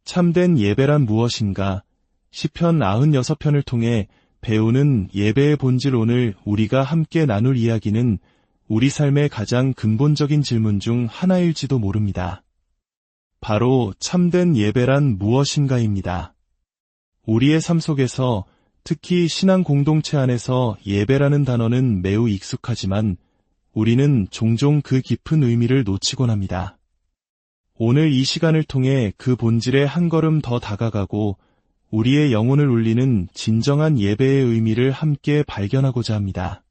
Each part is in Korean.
참된 예배란 무엇인가? 시편 96편을 통해 배우는 예배의 본질. 오늘 우리가 함께 나눌 이야기는 우리 삶의 가장 근본적인 질문 중 하나일지도 모릅니다. 바로 참된 예배란 무엇인가입니다. 우리의 삶 속에서 특히 신앙 공동체 안에서 예배라는 단어는 매우 익숙하지만 우리는 종종 그 깊은 의미를 놓치곤 합니다. 오늘 이 시간을 통해 그 본질에 한 걸음 더 다가가고 우리의 영혼을 울리는 진정한 예배의 의미를 함께 발견하고자 합니다.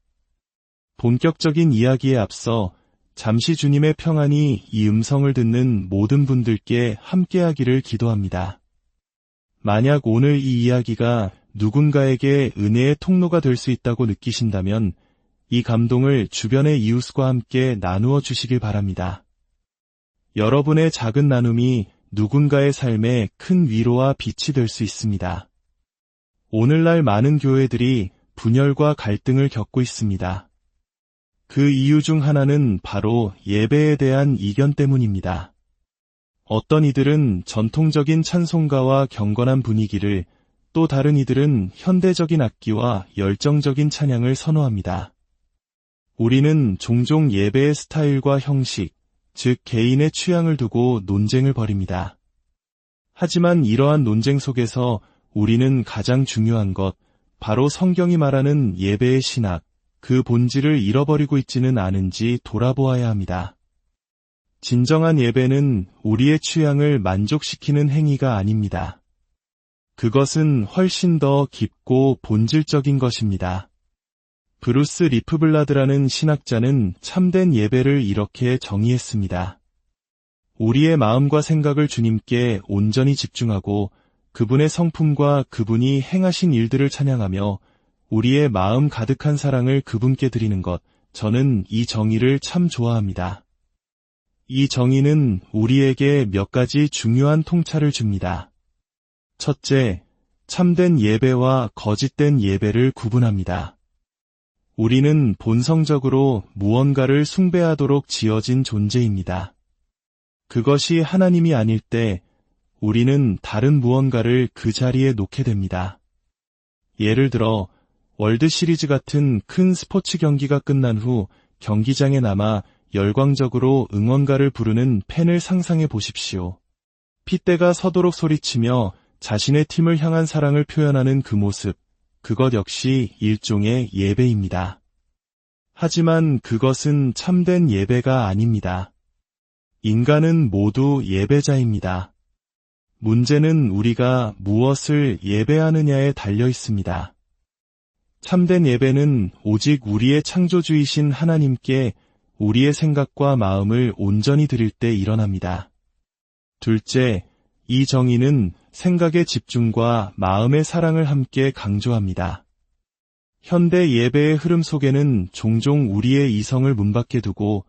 본격적인 이야기에 앞서 잠시 주님의 평안이 이 음성을 듣는 모든 분들께 함께하기를 기도합니다. 만약 오늘 이 이야기가 누군가에게 은혜의 통로가 될 수 있다고 느끼신다면 이 감동을 주변의 이웃과 함께 나누어 주시길 바랍니다. 여러분의 작은 나눔이 누군가의 삶에 큰 위로와 빛이 될 수 있습니다. 오늘날 많은 교회들이 분열과 갈등을 겪고 있습니다. 그 이유 중 하나는 바로 예배에 대한 이견 때문입니다. 어떤 이들은 전통적인 찬송가와 경건한 분위기를, 또 다른 이들은 현대적인 악기와 열정적인 찬양을 선호합니다. 우리는 종종 예배의 스타일과 형식, 즉 개인의 취향을 두고 논쟁을 벌입니다. 하지만 이러한 논쟁 속에서 우리는 가장 중요한 것, 바로 성경이 말하는 예배의 신학, 그 본질을 잃어버리고 있지는 않은지 돌아보아야 합니다. 진정한 예배는 우리의 취향을 만족시키는 행위가 아닙니다. 그것은 훨씬 더 깊고 본질적인 것입니다. 브루스 리프블라드라는 신학자는 참된 예배를 이렇게 정의했습니다. 우리의 마음과 생각을 주님께 온전히 집중하고 그분의 성품과 그분이 행하신 일들을 찬양하며 우리의 마음 가득한 사랑을 그분께 드리는 것, 저는 이 정의를 참 좋아합니다. 이 정의는 우리에게 몇 가지 중요한 통찰을 줍니다. 첫째, 참된 예배와 거짓된 예배를 구분합니다. 우리는 본성적으로 무언가를 숭배하도록 지어진 존재입니다. 그것이 하나님이 아닐 때 우리는 다른 무언가를 그 자리에 놓게 됩니다. 예를 들어 월드 시리즈 같은 큰 스포츠 경기가 끝난 후 경기장에 남아 열광적으로 응원가를 부르는 팬을 상상해 보십시오. 핏대가 서도록 소리치며 자신의 팀을 향한 사랑을 표현하는 그 모습, 그것 역시 일종의 예배입니다. 하지만 그것은 참된 예배가 아닙니다. 인간은 모두 예배자입니다. 문제는 우리가 무엇을 예배하느냐에 달려 있습니다. 참된 예배는 오직 우리의 창조주이신 하나님께 우리의 생각과 마음을 온전히 드릴 때 일어납니다. 둘째, 이 정의는 생각의 집중과 마음의 사랑을 함께 강조합니다. 현대 예배의 흐름 속에는 종종 우리의 이성을 문밖에 두고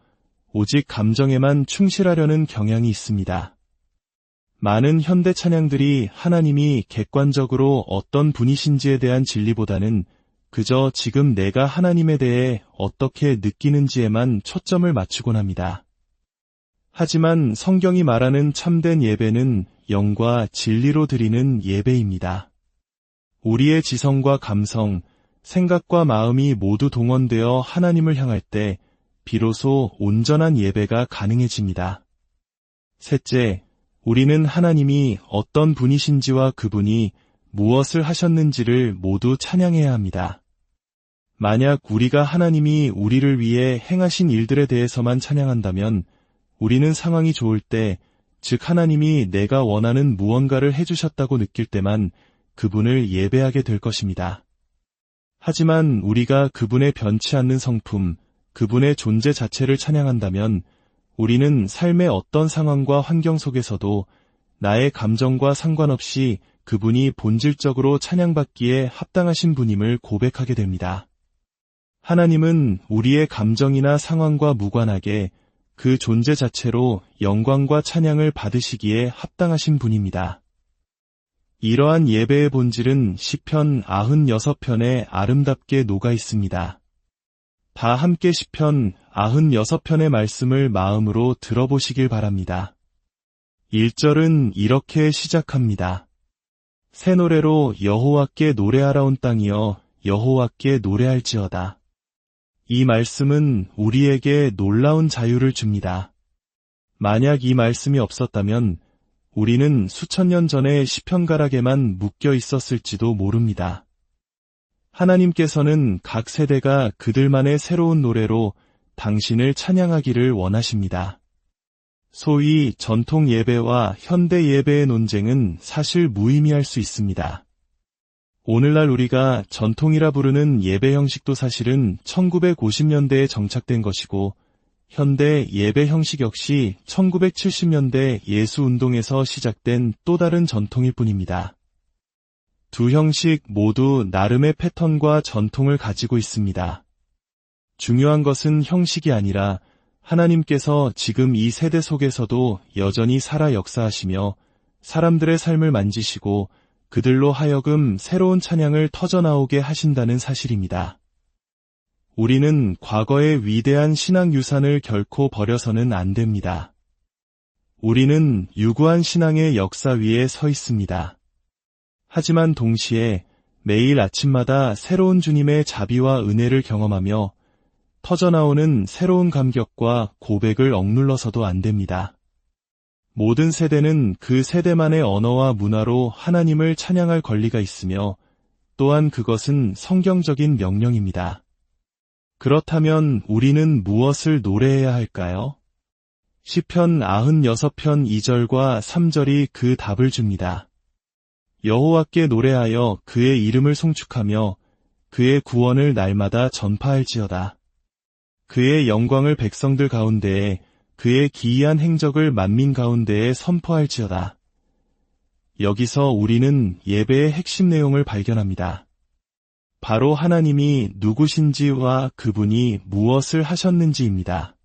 오직 감정에만 충실하려는 경향이 있습니다. 많은 현대 찬양들이 하나님이 객관적으로 어떤 분이신지에 대한 진리보다는 그저 지금 내가 하나님에 대해 어떻게 느끼는지에만 초점을 맞추곤 합니다. 하지만 성경이 말하는 참된 예배는 영과 진리로 드리는 예배입니다. 우리의 지성과 감성, 생각과 마음이 모두 동원되어 하나님을 향할 때 비로소 온전한 예배가 가능해집니다. 셋째, 우리는 하나님이 어떤 분이신지와 그분이 무엇을 하셨는지를 모두 찬양해야 합니다. 만약 우리가 하나님이 우리를 위해 행하신 일들에 대해서만 찬양한다면 우리는 상황이 좋을 때, 즉 하나님이 내가 원하는 무언가를 해주셨다고 느낄 때만 그분을 예배하게 될 것입니다. 하지만 우리가 그분의 변치 않는 성품, 그분의 존재 자체를 찬양한다면 우리는 삶의 어떤 상황과 환경 속에서도 나의 감정과 상관없이 그분이 본질적으로 찬양받기에 합당하신 분임을 고백하게 됩니다. 하나님은 우리의 감정이나 상황과 무관하게 그 존재 자체로 영광과 찬양을 받으시기에 합당하신 분입니다. 이러한 예배의 본질은 시편 96편에 아름답게 녹아 있습니다. 다 함께 시편 96편의 말씀을 마음으로 들어보시길 바랍니다. 1절은 이렇게 시작합니다. 새 노래로 여호와께 노래하라 온 땅이여 여호와께 노래할지어다. 이 말씀은 우리에게 놀라운 자유를 줍니다. 만약 이 말씀이 없었다면 우리는 수천 년 전에 시편가락에만 묶여 있었을지도 모릅니다. 하나님께서는 각 세대가 그들만의 새로운 노래로 당신을 찬양하기를 원하십니다. 소위 전통 예배와 현대 예배의 논쟁은 사실 무의미할 수 있습니다. 오늘날 우리가 전통이라 부르는 예배 형식도 사실은 1950년대에 정착된 것이고 현대 예배 형식 역시 1970년대 예수운동에서 시작된 또 다른 전통일 뿐입니다. 두 형식 모두 나름의 패턴과 전통을 가지고 있습니다. 중요한 것은 형식이 아니라 하나님께서 지금 이 세대 속에서도 여전히 살아 역사하시며 사람들의 삶을 만지시고 그들로 하여금 새로운 찬양을 터져나오게 하신다는 사실입니다. 우리는 과거의 위대한 신앙 유산을 결코 버려서는 안 됩니다. 우리는 유구한 신앙의 역사 위에 서 있습니다. 하지만 동시에 매일 아침마다 새로운 주님의 자비와 은혜를 경험하며 터져나오는 새로운 감격과 고백을 억눌러서도 안 됩니다. 모든 세대는 그 세대만의 언어와 문화로 하나님을 찬양할 권리가 있으며 또한 그것은 성경적인 명령입니다. 그렇다면 우리는 무엇을 노래해야 할까요? 시편 96편 2절과 3절이 그 답을 줍니다. 여호와께 노래하여 그의 이름을 송축하며 그의 구원을 날마다 전파할지어다. 그의 영광을 백성들 가운데에 그의 기이한 행적을 만민 가운데에 선포할지어다. 여기서 우리는 예배의 핵심 내용을 발견합니다. 바로 하나님이 누구신지와 그분이 무엇을 하셨는지입니다.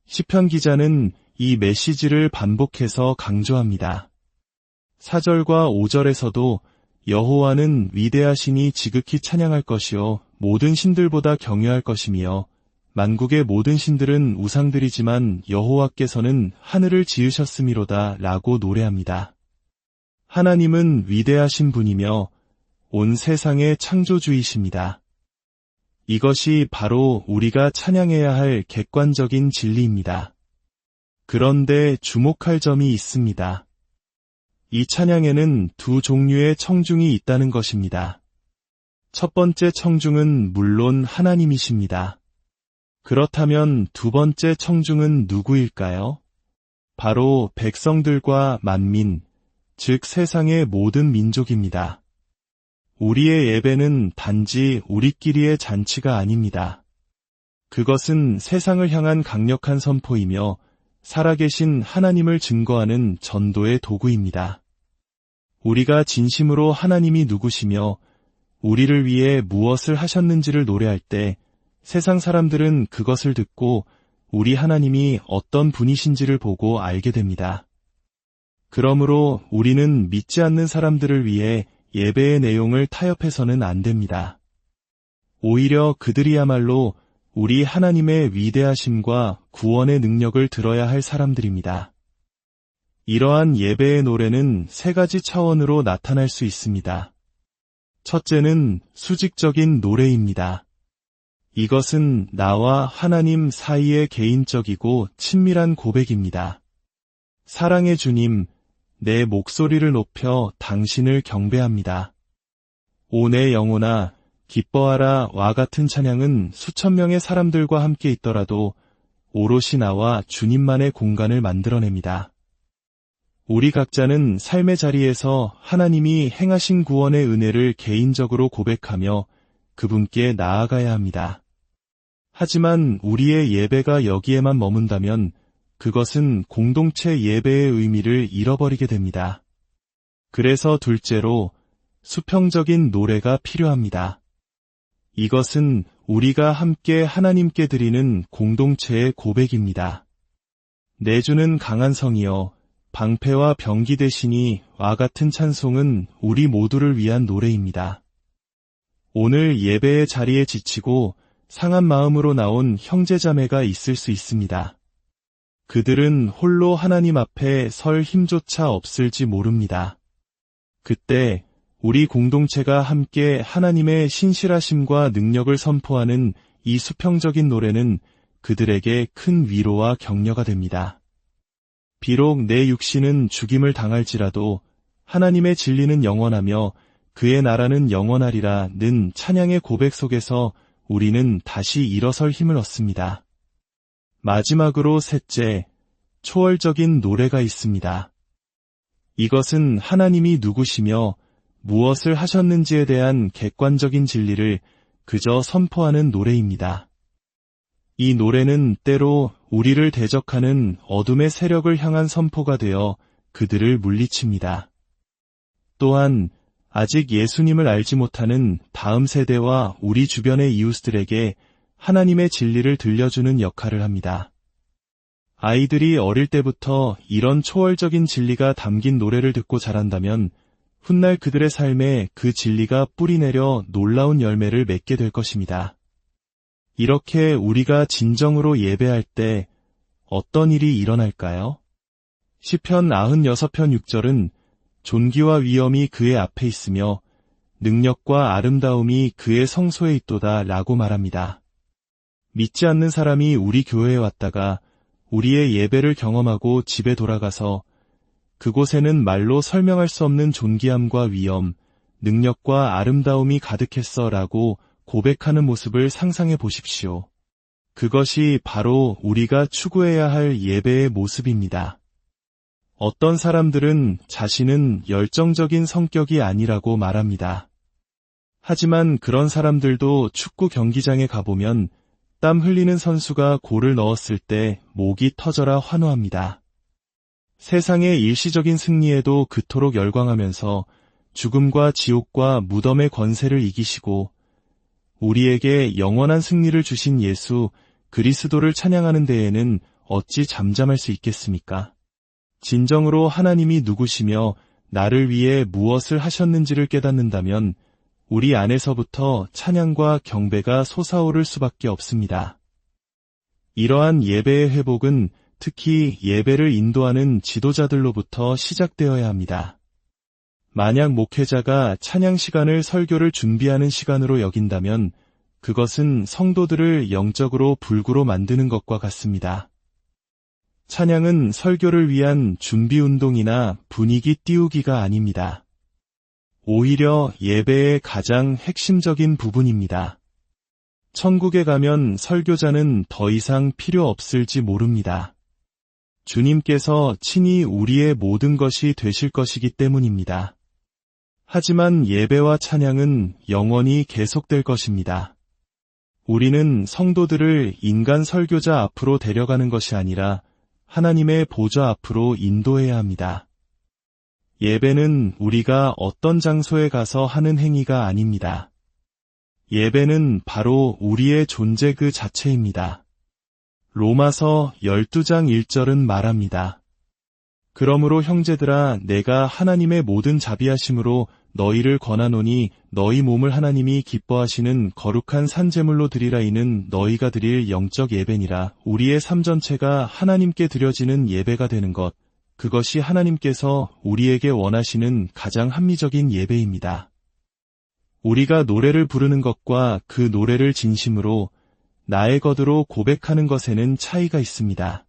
시편 기자는 이 메시지를 반복해서 강조합니다. 4절과 5절에서도 여호와는 위대하시니 지극히 찬양할 것이요 모든 신들보다 경외할 것이며 만국의 모든 신들은 우상들이지만 여호와께서는 하늘을 지으셨음이로다 라고 노래합니다. 하나님은 위대하신 분이며 온 세상의 창조주이십니다. 이것이 바로 우리가 찬양해야 할 객관적인 진리입니다. 그런데 주목할 점이 있습니다. 이 찬양에는 두 종류의 청중이 있다는 것입니다. 첫 번째 청중은 물론 하나님이십니다. 그렇다면 두 번째 청중은 누구일까요? 바로 백성들과 만민, 즉 세상의 모든 민족입니다. 우리의 예배는 단지 우리끼리의 잔치가 아닙니다. 그것은 세상을 향한 강력한 선포이며 살아계신 하나님을 증거하는 전도의 도구입니다. 우리가 진심으로 하나님이 누구시며 우리를 위해 무엇을 하셨는지를 노래할 때 세상 사람들은 그것을 듣고 우리 하나님이 어떤 분이신지를 보고 알게 됩니다. 그러므로 우리는 믿지 않는 사람들을 위해 예배의 내용을 타협해서는 안 됩니다. 오히려 그들이야말로 우리 하나님의 위대하심과 구원의 능력을 들어야 할 사람들입니다. 이러한 예배의 노래는 세 가지 차원으로 나타날 수 있습니다. 첫째는 수직적인 노래입니다. 이것은 나와 하나님 사이의 개인적이고 친밀한 고백입니다. 사랑의 주님, 내 목소리를 높여 당신을 경배합니다. 오 내 영혼아, 기뻐하라 와 같은 찬양은 수천 명의 사람들과 함께 있더라도 오롯이 나와 주님만의 공간을 만들어냅니다. 우리 각자는 삶의 자리에서 하나님이 행하신 구원의 은혜를 개인적으로 고백하며 그분께 나아가야 합니다. 하지만 우리의 예배가 여기에만 머문다면 그것은 공동체 예배의 의미를 잃어버리게 됩니다. 그래서 둘째로 수평적인 노래가 필요합니다. 이것은 우리가 함께 하나님께 드리는 공동체의 고백입니다. 내주는 강한 성이여 방패와 병기 되시니 와 같은 찬송은 우리 모두를 위한 노래입니다. 오늘 예배의 자리에 지치고 상한 마음으로 나온 형제자매가 있을 수 있습니다. 그들은 홀로 하나님 앞에 설 힘조차 없을지 모릅니다. 그때 우리 공동체가 함께 하나님의 신실하심과 능력을 선포하는 이 수평적인 노래는 그들에게 큰 위로와 격려가 됩니다. 비록 내 육신은 죽임을 당할지라도 하나님의 진리는 영원하며 그의 나라는 영원하리라는 찬양의 고백 속에서 우리는 다시 일어설 힘을 얻습니다. 마지막으로 셋째, 초월적인 노래가 있습니다. 이것은 하나님이 누구시며 무엇을 하셨는지에 대한 객관적인 진리를 그저 선포하는 노래입니다. 이 노래는 때로 우리를 대적하는 어둠의 세력을 향한 선포가 되어 그들을 물리칩니다. 또한 아직 예수님을 알지 못하는 다음 세대와 우리 주변의 이웃들에게 하나님의 진리를 들려주는 역할을 합니다. 아이들이 어릴 때부터 이런 초월적인 진리가 담긴 노래를 듣고 자란다면 훗날 그들의 삶에 그 진리가 뿌리내려 놀라운 열매를 맺게 될 것입니다. 이렇게 우리가 진정으로 예배할 때 어떤 일이 일어날까요? 시편 96편 6절은 존귀와 위엄이 그의 앞에 있으며 능력과 아름다움이 그의 성소에 있도다 라고 말합니다. 믿지 않는 사람이 우리 교회에 왔다가 우리의 예배를 경험하고 집에 돌아가서 그곳에는 말로 설명할 수 없는 존귀함과 위엄, 능력과 아름다움이 가득했어 라고 고백하는 모습을 상상해 보십시오. 그것이 바로 우리가 추구해야 할 예배의 모습입니다. 어떤 사람들은 자신은 열정적인 성격이 아니라고 말합니다. 하지만 그런 사람들도 축구 경기장에 가보면 땀 흘리는 선수가 골을 넣었을 때 목이 터져라 환호합니다. 세상의 일시적인 승리에도 그토록 열광하면서 죽음과 지옥과 무덤의 권세를 이기시고 우리에게 영원한 승리를 주신 예수 그리스도를 찬양하는 데에는 어찌 잠잠할 수 있겠습니까? 진정으로 하나님이 누구시며 나를 위해 무엇을 하셨는지를 깨닫는다면 우리 안에서부터 찬양과 경배가 솟아오를 수밖에 없습니다. 이러한 예배의 회복은 특히 예배를 인도하는 지도자들로부터 시작되어야 합니다. 만약 목회자가 찬양 시간을 설교를 준비하는 시간으로 여긴다면 그것은 성도들을 영적으로 불구로 만드는 것과 같습니다. 찬양은 설교를 위한 준비 운동이나 분위기 띄우기가 아닙니다. 오히려 예배의 가장 핵심적인 부분입니다. 천국에 가면 설교자는 더 이상 필요 없을지 모릅니다. 주님께서 친히 우리의 모든 것이 되실 것이기 때문입니다. 하지만 예배와 찬양은 영원히 계속될 것입니다. 우리는 성도들을 인간 설교자 앞으로 데려가는 것이 아니라 하나님의 보좌 앞으로 인도해야 합니다. 예배는 우리가 어떤 장소에 가서 하는 행위가 아닙니다. 예배는 바로 우리의 존재 그 자체입니다. 로마서 12장 1절은 말합니다. 그러므로 형제들아 내가 하나님의 모든 자비하심으로 너희를 권하노니 너희 몸을 하나님이 기뻐하시는 거룩한 산제물로 드리라 이는 너희가 드릴 영적 예배니라. 우리의 삶 전체가 하나님께 드려지는 예배가 되는 것, 그것이 하나님께서 우리에게 원하시는 가장 합리적인 예배입니다. 우리가 노래를 부르는 것과 그 노래를 진심으로 나의 것으로 고백하는 것에는 차이가 있습니다.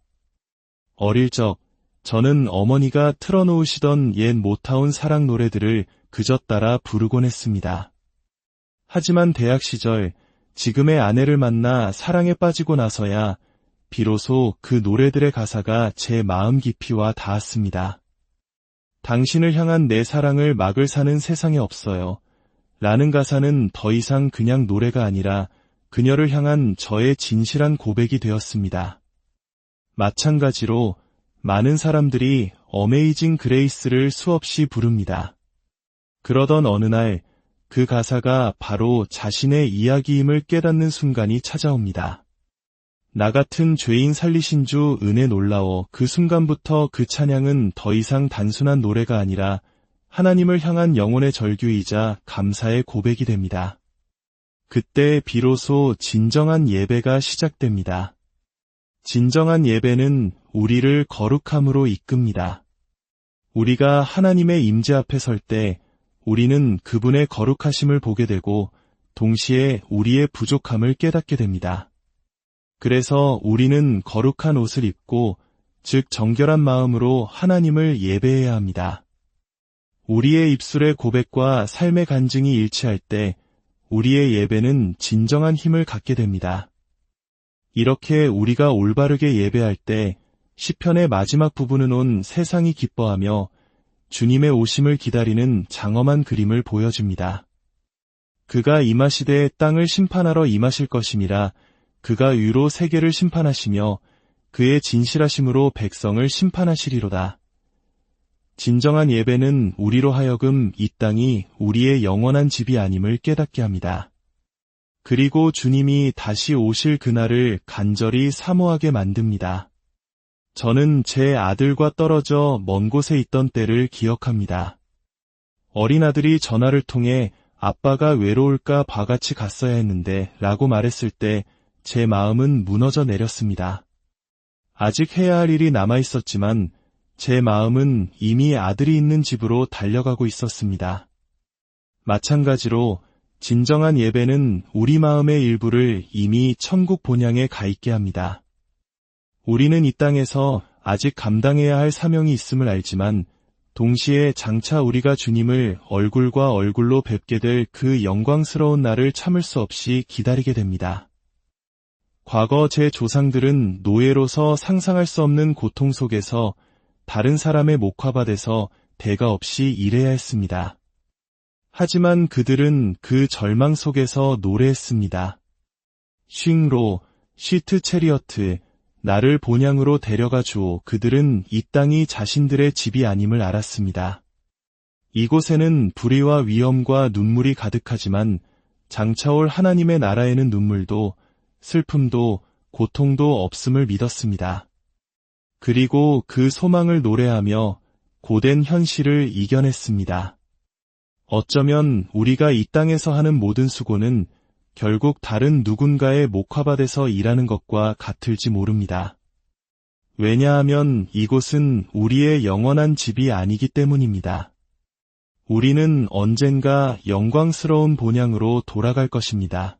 어릴 적 저는 어머니가 틀어놓으시던 옛 모타운 사랑 노래들을 그저 따라 부르곤 했습니다. 하지만 대학 시절 지금의 아내를 만나 사랑에 빠지고 나서야 비로소 그 노래들의 가사가 제 마음 깊이와 닿았습니다. 당신을 향한 내 사랑을 막을 사는 세상에 없어요. 라는 가사는 더 이상 그냥 노래가 아니라 그녀를 향한 저의 진실한 고백이 되었습니다. 마찬가지로 많은 사람들이 어메이징 그레이스를 수없이 부릅니다. 그러던 어느 날 그 가사가 바로 자신의 이야기임을 깨닫는 순간이 찾아옵니다. 나 같은 죄인 살리신 주 은혜 놀라워. 그 순간부터 그 찬양은 더 이상 단순한 노래가 아니라 하나님을 향한 영혼의 절규이자 감사의 고백이 됩니다. 그때 비로소 진정한 예배가 시작됩니다. 진정한 예배는 우리를 거룩함으로 이끕니다. 우리가 하나님의 임재 앞에 설 때 우리는 그분의 거룩하심을 보게 되고 동시에 우리의 부족함을 깨닫게 됩니다. 그래서 우리는 거룩한 옷을 입고 즉 정결한 마음으로 하나님을 예배해야 합니다. 우리의 입술의 고백과 삶의 간증이 일치할 때 우리의 예배는 진정한 힘을 갖게 됩니다. 이렇게 우리가 올바르게 예배할 때 시편의 마지막 부분은 온 세상이 기뻐하며 주님의 오심을 기다리는 장엄한 그림을 보여줍니다. 그가 임하시되 땅을 심판하러 임하실 것임이라. 그가 위로 세계를 심판하시며 그의 진실하심으로 백성을 심판하시리로다. 진정한 예배는 우리로 하여금 이 땅이 우리의 영원한 집이 아님을 깨닫게 합니다. 그리고 주님이 다시 오실 그날을 간절히 사모하게 만듭니다. 저는 제 아들과 떨어져 먼 곳에 있던 때를 기억합니다. 어린 아들이 전화를 통해 아빠가 외로울까 바같이 갔어야 했는데 라고 말했을 때 제 마음은 무너져 내렸습니다. 아직 해야 할 일이 남아 있었지만 제 마음은 이미 아들이 있는 집으로 달려가고 있었습니다. 마찬가지로 진정한 예배는 우리 마음의 일부를 이미 천국 본향에 가 있게 합니다. 우리는 이 땅에서 아직 감당해야 할 사명이 있음을 알지만 동시에 장차 우리가 주님을 얼굴과 얼굴로 뵙게 될 그 영광스러운 날을 참을 수 없이 기다리게 됩니다. 과거 제 조상들은 노예로서 상상할 수 없는 고통 속에서 다른 사람의 목화밭에서 대가 없이 일해야 했습니다. 하지만 그들은 그 절망 속에서 노래했습니다. 쉥로, 시트 체리어트, 나를 본향으로 데려가 주오. 그들은 이 땅이 자신들의 집이 아님을 알았습니다. 이곳에는 불의와 위험과 눈물이 가득하지만 장차올 하나님의 나라에는 눈물도 슬픔도 고통도 없음을 믿었습니다. 그리고 그 소망을 노래하며 고된 현실을 이겨냈습니다. 어쩌면 우리가 이 땅에서 하는 모든 수고는 결국 다른 누군가의 목화밭에서 일하는 것과 같을지 모릅니다. 왜냐하면 이곳은 우리의 영원한 집이 아니기 때문입니다. 우리는 언젠가 영광스러운 본향으로 돌아갈 것입니다.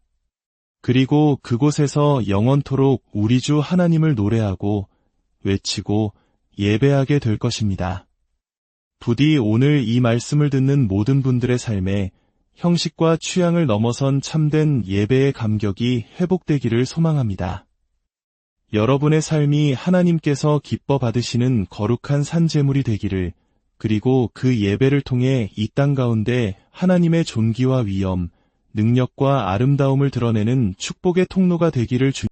그리고 그곳에서 영원토록 우리 주 하나님을 노래하고 외치고 예배하게 될 것입니다. 부디 오늘 이 말씀을 듣는 모든 분들의 삶에 형식과 취향을 넘어선 참된 예배의 감격이 회복되기를 소망합니다. 여러분의 삶이 하나님께서 기뻐 받으시는 거룩한 산제물이 되기를, 그리고 그 예배를 통해 이 땅 가운데 하나님의 존귀와 위엄, 능력과 아름다움을 드러내는 축복의 통로가 되기를